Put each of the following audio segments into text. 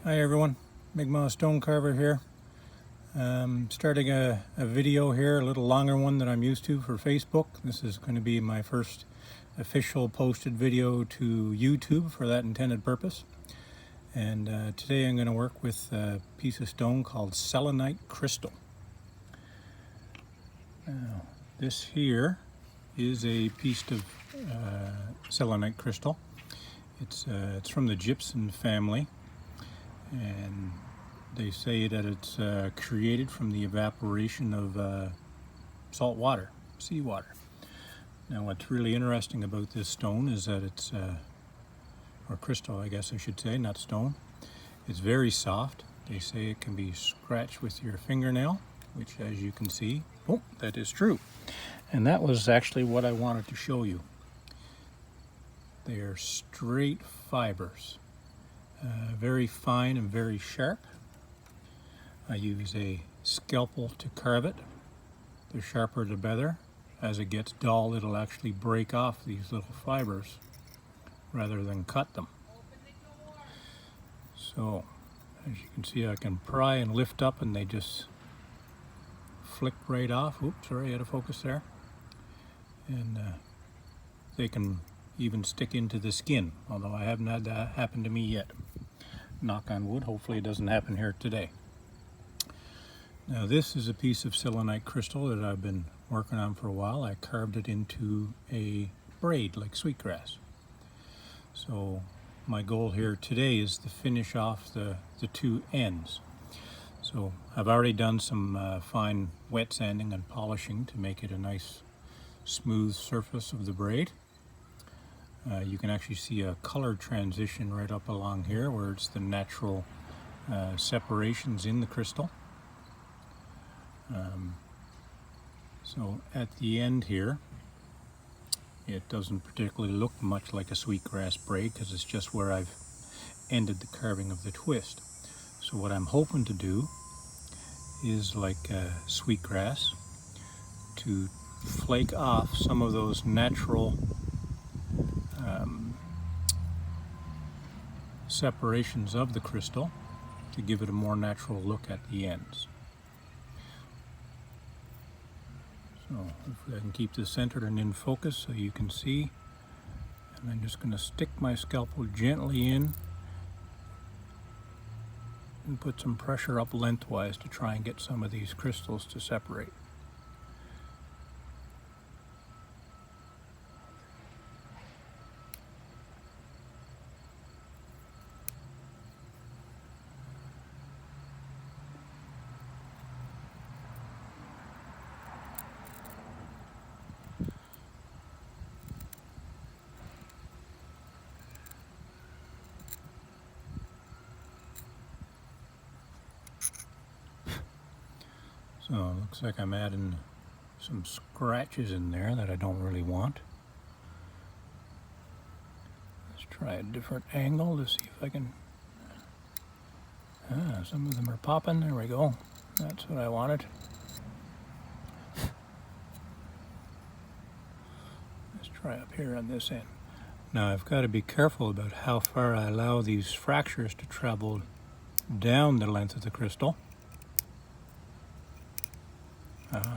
Hi everyone, Stone Carver here. Starting a video here, a little longer one than I'm used to for Facebook. This is going to be my first official posted video to YouTube for that intended purpose. And today I'm going to work with a piece of stone called Selenite Crystal. Now, this here is a piece of Selenite Crystal. It's from the gypsum family. And they say that it's created from the evaporation of salt water, seawater. Now what's really interesting about this stone is that it's, or crystal I guess I should say, not stone. It's very soft. They say it can be scratched with your fingernail, which as you can see, oh, that is true. And that was actually what I wanted to show you. They are straight fibers. Very fine and very sharp. I use a scalpel to carve it. The sharper the better. As it gets dull, it'll actually break off these little fibers rather than cut them. So, as you can see, I can pry and lift up and they just flick right off. Oops, sorry, out of focus there. And they can even stick into the skin, although I haven't had that happen to me yet. Knock on wood, hopefully it doesn't happen here today. Now this is a piece of selenite crystal that I've been working on for a while. I carved it into a braid like sweetgrass. So my goal here today is to finish off the two ends. So I've already done some fine wet sanding and polishing to make it a nice smooth surface of the braid. You can actually see a color transition right up along here where it's the natural separations in the crystal. So at the end here, it doesn't particularly look much like a sweetgrass braid because it's just where I've ended the carving of the twist. So what I'm hoping to do is like sweetgrass, to flake off some of those natural separations of the crystal to give it a more natural look at the ends. So hopefully I can keep this centered and in focus so you can see. And I'm just going to stick my scalpel gently in and put some pressure up lengthwise to try and get some of these crystals to separate. So it looks like I'm adding some scratches in there that I don't really want. Let's try a different angle to see if I can... some of them are popping. There we go. That's what I wanted. Let's try up here on this end. Now I've got to be careful about how far I allow these fractures to travel down the length of the crystal.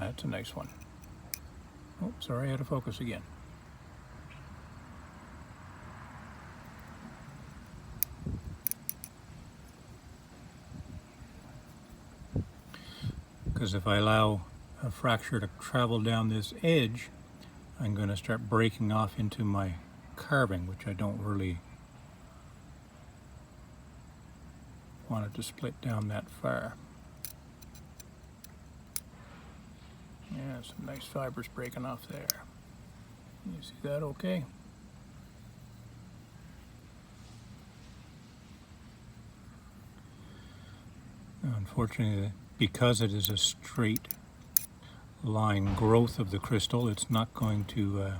That's a nice one. Oh, sorry, out of focus again. Because if I allow a fracture to travel down this edge, I'm going to start breaking off into my carving, which I don't really want it to split down that far. Yeah, some nice fibers breaking off there. You see that okay? Unfortunately, because it is a straight line growth of the crystal, it's not going to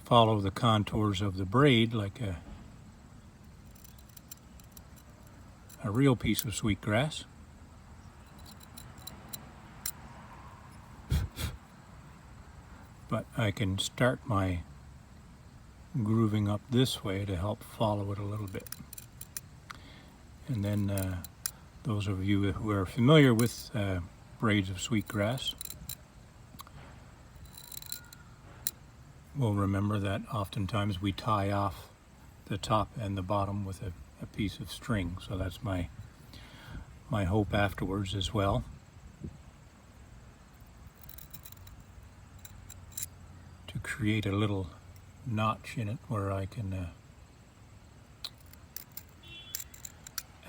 follow the contours of the braid like a real piece of sweetgrass. But I can start my grooving up this way to help follow it a little bit. And then those of you who are familiar with braids of sweetgrass will remember that oftentimes we tie off the top and the bottom with a piece of string. So that's my hope afterwards as well. To create a little notch in it where I can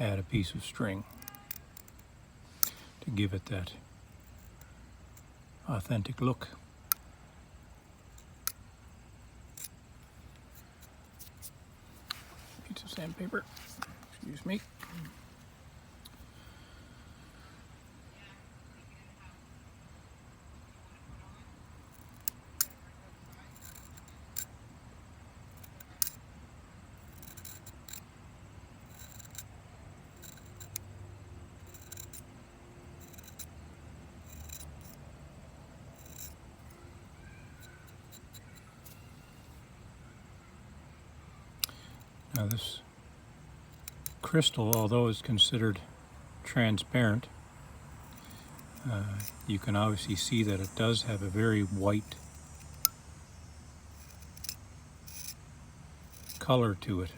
add a piece of string to give it that authentic look. Piece of sandpaper, excuse me. Now this crystal, although it's considered transparent, you can obviously see that it does have a very white color to it.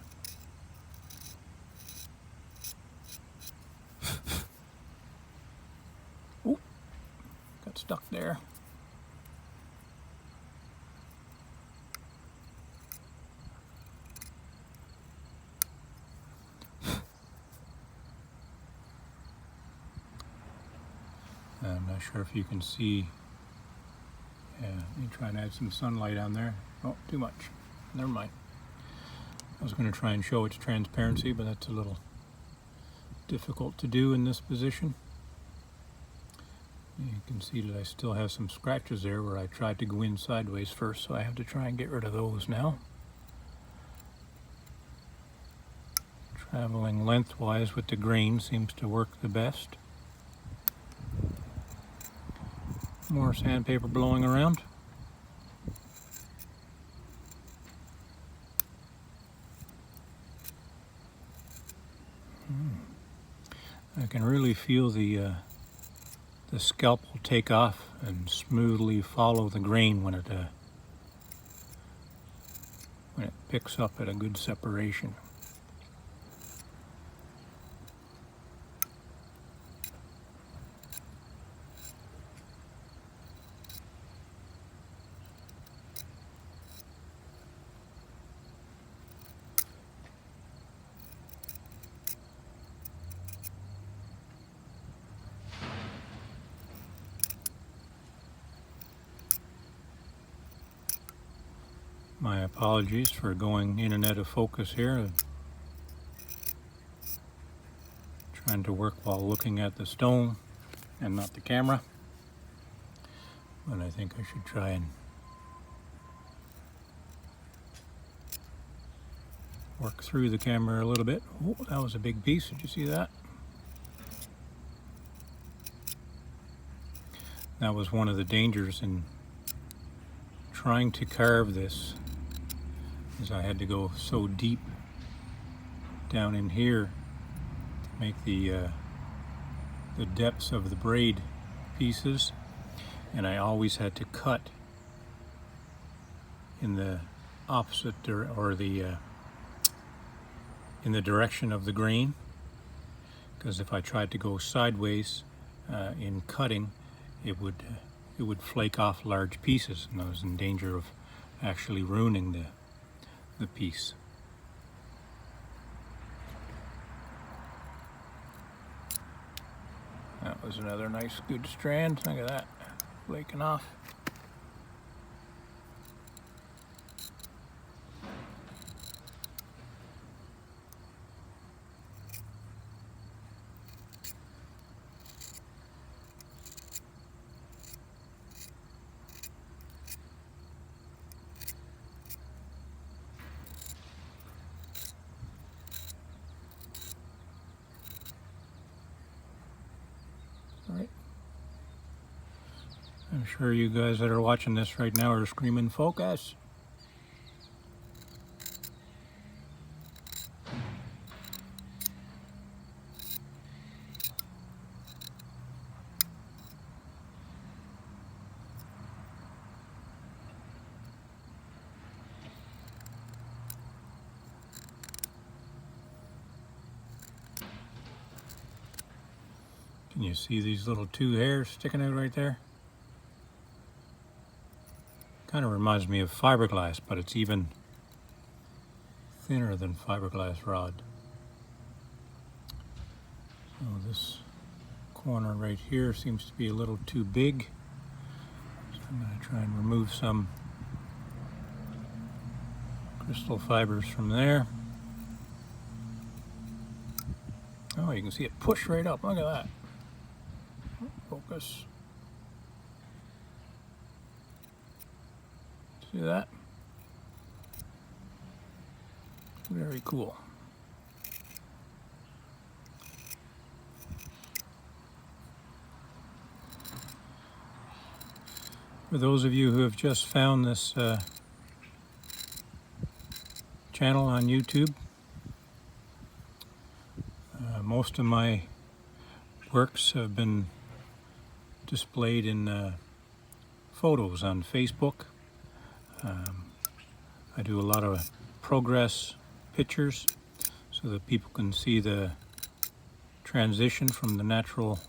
Ooh, got stuck there. I'm not sure if you can see. Yeah, let me try and add some sunlight on there. Oh, too much. Never mind. I was going to try and show its transparency, but that's a little difficult to do in this position. You can see that I still have some scratches there where I tried to go in sideways first, so I have to try and get rid of those now. Traveling lengthwise with the grain seems to work the best. More sandpaper blowing around. I can really feel the scalpel take off and smoothly follow the grain when it picks up at a good separation. My apologies for going in and out of focus here. Trying to work while looking at the stone and not the camera. But I think I should try and work through the camera a little bit. Oh, that was a big piece. Did you see that? That was one of the dangers in trying to carve this, is I had to go so deep down in here to make the depths of the braid pieces, and I always had to cut in the opposite in the direction of the grain, because if I tried to go sideways in cutting, it would flake off large pieces, and I was in danger of actually ruining the piece. That was another nice good strand. Look at that, flaking off. Right. I'm sure you guys that are watching this right now are screaming, "Focus!" Can you see these little two hairs sticking out right there? Kind of reminds me of fiberglass, but it's even thinner than fiberglass rod. So this corner right here seems to be a little too big. So I'm going to try and remove some crystal fibers from there. Oh, you can see it push right up. Look at that. Focus. See that? Very cool. For those of you who have just found this channel on YouTube, most of my works have been displayed in photos on Facebook. I do a lot of progress pictures so that people can see the transition from the natural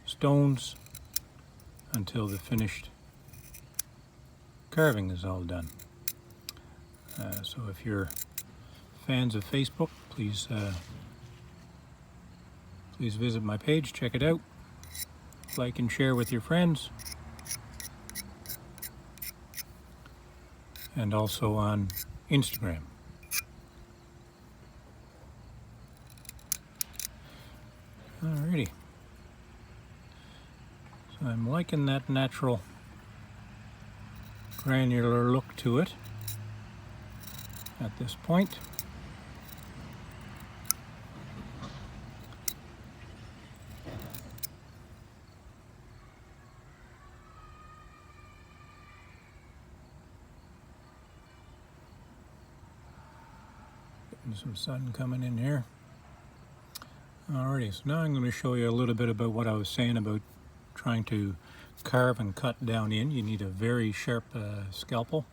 stones until the finished carving is all done. So if you're fans of Facebook, please visit my page, check it out, like and share with your friends, and also on Instagram. Alrighty. So I'm liking that natural granular look to it at this point. Getting some sun coming in here. Alrighty, so now I'm going to show you a little bit about what I was saying about trying to carve and cut down in. You need a very sharp scalpel.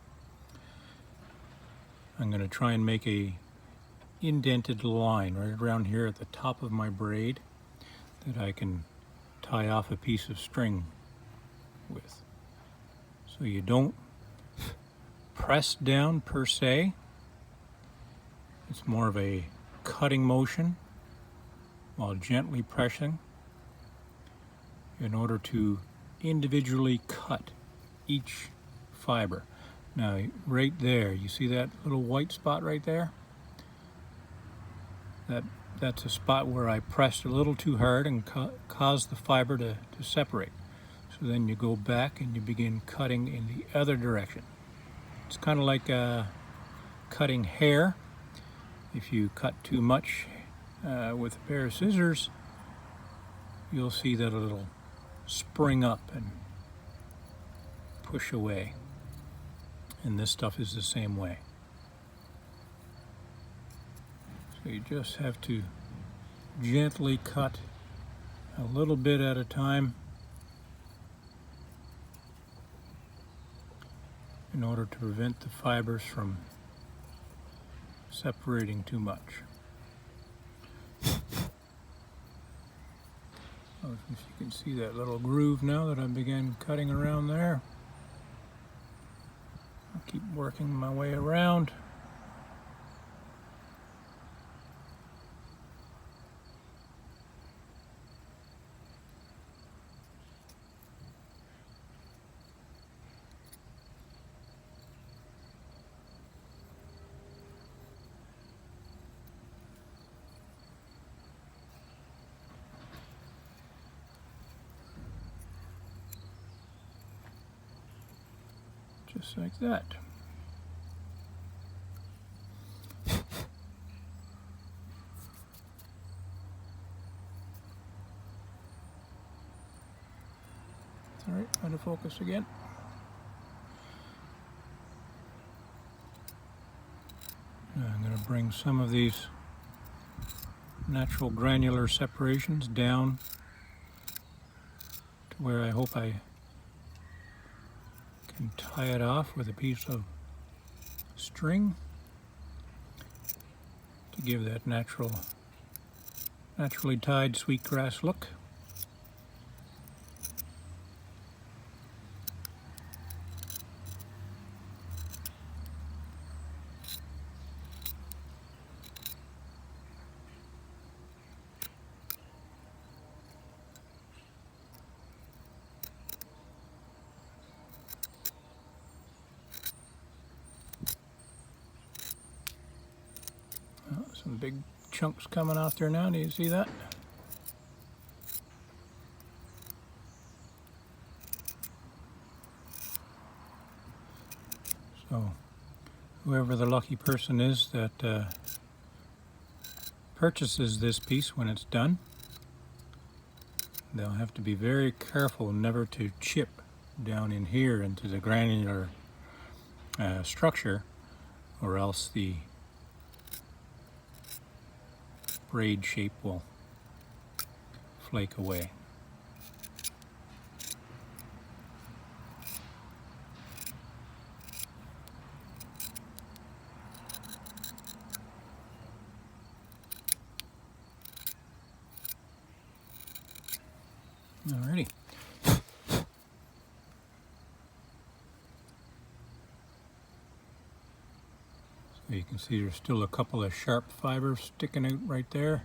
I'm going to try and make a indented line right around here at the top of my braid that I can tie off a piece of string with. So you don't press down per se. It's more of a cutting motion while gently pressing in order to individually cut each fiber. Now right there, you see that little white spot right there? That's a spot where I pressed a little too hard and caused the fiber to separate. So then you go back and you begin cutting in the other direction. It's kind of like cutting hair. If you cut too much with a pair of scissors, you'll see that it'll spring up and push away. And this stuff is the same way. So you just have to gently cut a little bit at a time in order to prevent the fibers from separating too much. If you can see that little groove now that I began cutting around there. I'll keep working my way around. Just like that. All right, trying to focus again. Now I'm going to bring some of these natural granular separations down to where I hope I can tie it off with a piece of string to give that naturally tied sweetgrass look. Some big chunks coming out there now. Do you see that? So whoever the lucky person is that purchases this piece when it's done, they'll have to be very careful never to chip down in here into the granular structure, or else the braid shape will flake away. Alrighty. So you can see there's still a couple of sharp fibers sticking out right there,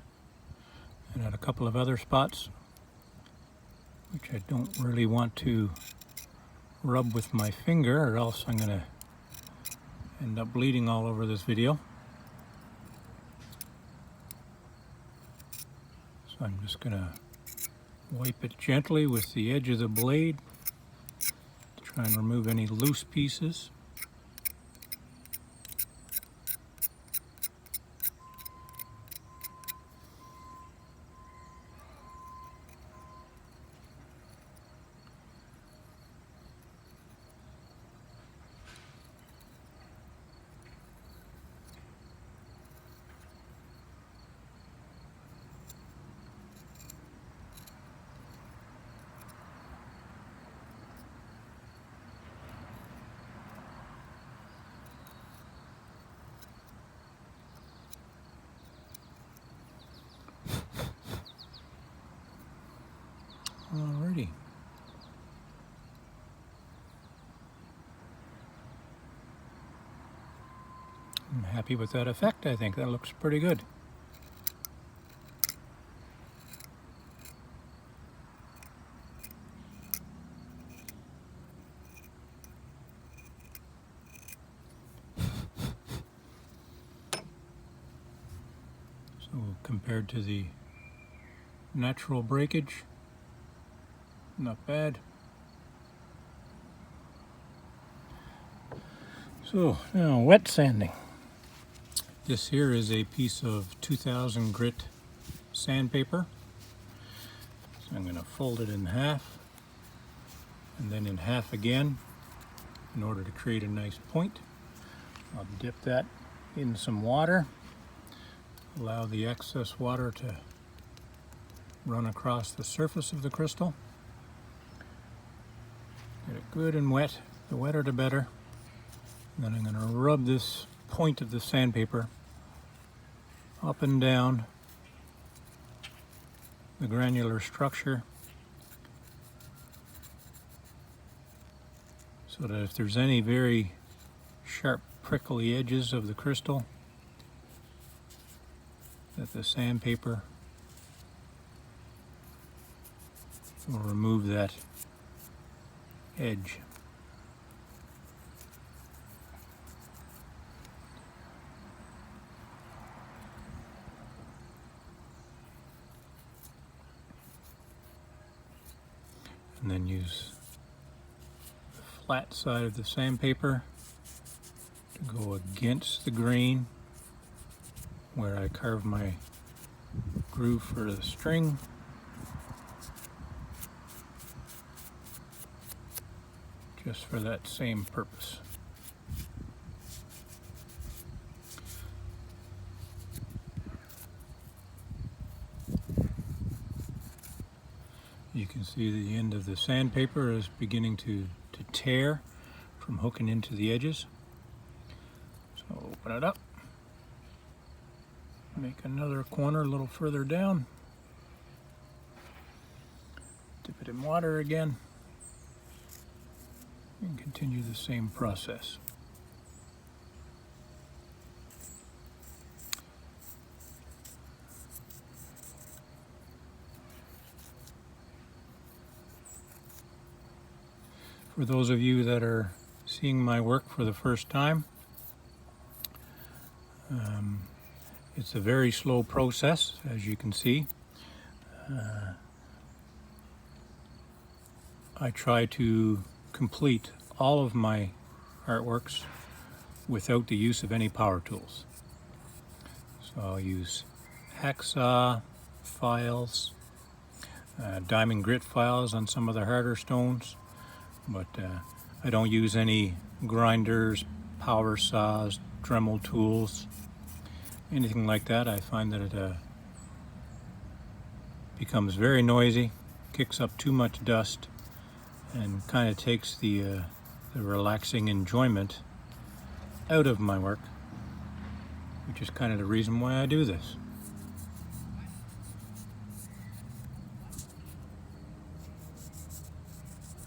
and at a couple of other spots, which I don't really want to rub with my finger, or else I'm going to end up bleeding all over this video. So I'm just going to wipe it gently with the edge of the blade to try and remove any loose pieces. Alrighty. I'm happy with that effect. I think that looks pretty good. So compared to the natural breakage, not bad. So now wet sanding. This here is a piece of 2000 grit sandpaper. So I'm going to fold it in half and then in half again in order to create a nice point. I'll dip that in some water, allow the excess water to run across the surface of the crystal. Get it good and wet. The wetter the better. And then I'm going to rub this point of the sandpaper up and down the granular structure, so that if there's any very sharp prickly edges of the crystal, that the sandpaper will remove that edge. And then use the flat side of the sandpaper to go against the grain where I carve my groove for the string. Just for that same purpose. You can see the end of the sandpaper is beginning to tear from hooking into the edges. So open it up, make another corner a little further down, dip it in water again, and continue the same process. For those of you that are seeing my work for the first time, it's It's a very slow process, as you can see. I try to complete all of my artworks without the use of any power tools. So I'll use hacksaw files, diamond grit files on some of the harder stones, but I don't use any grinders, power saws, Dremel tools, anything like that. I find that it becomes very noisy, kicks up too much dust, and kind of takes the relaxing enjoyment out of my work, which is kind of the reason why I do this.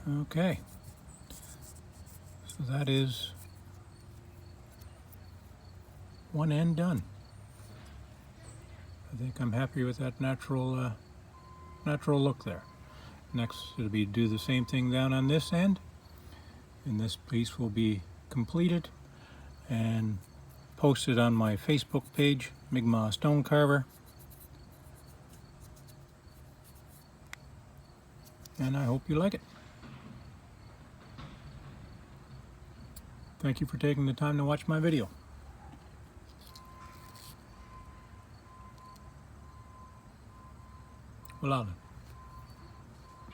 Okay, so that is one end done. I think I'm happy with that natural look there. Next, it'll be do the same thing down on this end, and this piece will be completed and posted on my Facebook page, Mi'kmaq Stone Carver. And I hope you like it. Thank you for taking the time to watch my video. Welima'qewe'l.